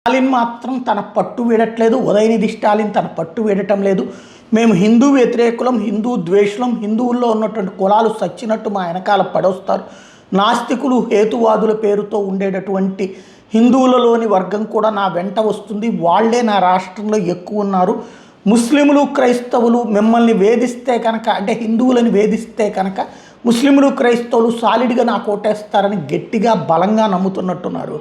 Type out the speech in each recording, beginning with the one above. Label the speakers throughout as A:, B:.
A: స్టాలిన్ మాత్రం తన పట్టు వీడట్లేదు. ఉదయనిధి స్టాలిన్ తన పట్టు వీడటం లేదు. మేము హిందూ వ్యతిరేకులం, హిందూ ద్వేషులం, హిందువుల్లో ఉన్నటువంటి కులాలు సచ్చినట్టు మా వెనకాల పడొస్తారు, నాస్తికులు హేతువాదుల పేరుతో ఉండేటటువంటి హిందువులలోని వర్గం కూడా నా వెంట వస్తుంది, వాళ్లే నా రాష్ట్రంలో ఎక్కువ ఉన్నారు, ముస్లింలు క్రైస్తవులు మిమ్మల్ని వేధిస్తే కనుక, అంటే హిందువులని వేధిస్తే కనుక ముస్లింలు క్రైస్తవులు సాలిడ్గా నాకు ఓటేస్తారని గట్టిగా బలంగా నమ్ముతున్నట్టున్నారు.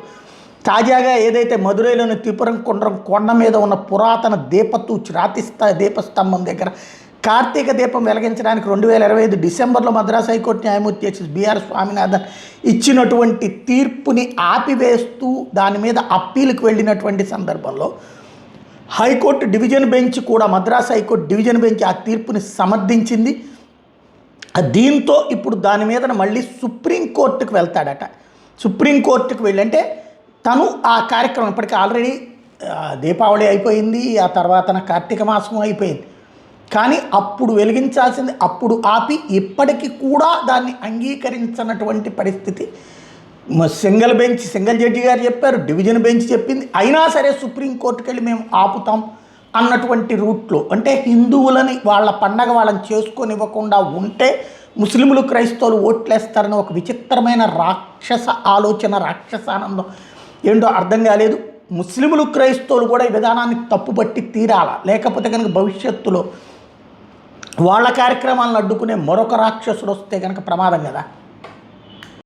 A: తాజాగా ఏదైతే మదురైలోని త్రిపురం కుండ్రం కొండ మీద ఉన్న పురాతన దీపస్తంభం దగ్గర కార్తీక దీపం వెలిగించడానికి 2025 డిసెంబర్లో మద్రాసు హైకోర్టు న్యాయమూర్తి జస్టిస్ బిఆర్ స్వామినాథన్ ఇచ్చినటువంటి తీర్పుని ఆపివేస్తూ దాని మీద అప్పీలుకి వెళ్ళినటువంటి సందర్భంలో హైకోర్టు డివిజన్ బెంచ్ కూడా, మద్రాసు హైకోర్టు డివిజన్ బెంచ్ ఆ తీర్పుని సమర్థించింది. దీంతో ఇప్పుడు దాని మీద మళ్ళీ సుప్రీంకోర్టుకు వెళ్తాడట. సుప్రీంకోర్టుకు వెళ్ళంటే తను ఆ కార్యక్రమం ఇప్పటికీ ఆల్రెడీ దీపావళి అయిపోయింది, ఆ తర్వాత కార్తీక మాసం అయిపోయింది, కానీ అప్పుడు వెలిగించాల్సింది అప్పుడు ఆపి ఇప్పటికీ కూడా దాన్ని అంగీకరించినటువంటి పరిస్థితి. సింగిల్ జడ్జి గారు చెప్పారు, డివిజన్ బెంచ్ చెప్పింది, అయినా సరే సుప్రీంకోర్టుకి వెళ్ళి మేము ఆపుతాం అన్నటువంటి రూట్లో, అంటే హిందువులని వాళ్ళ పండగ వాళ్ళని చేసుకొనివ్వకుండా ఉంటే ముస్లింలు క్రైస్తవులు ఓట్లేస్తారని ఒక విచిత్రమైన రాక్షస ఆలోచన, రాక్షసానందం ఏంటో అర్థం కాలేదు. ముస్లింలు క్రైస్తవులు కూడా ఈ విధానాన్ని తప్పుబట్టి తీరాల, లేకపోతే కనుక భవిష్యత్తులో వాళ్ళ కార్యక్రమాలను అడ్డుకునే మరొక రాక్షసుడు వస్తే కనుక ప్రమాదం కదా.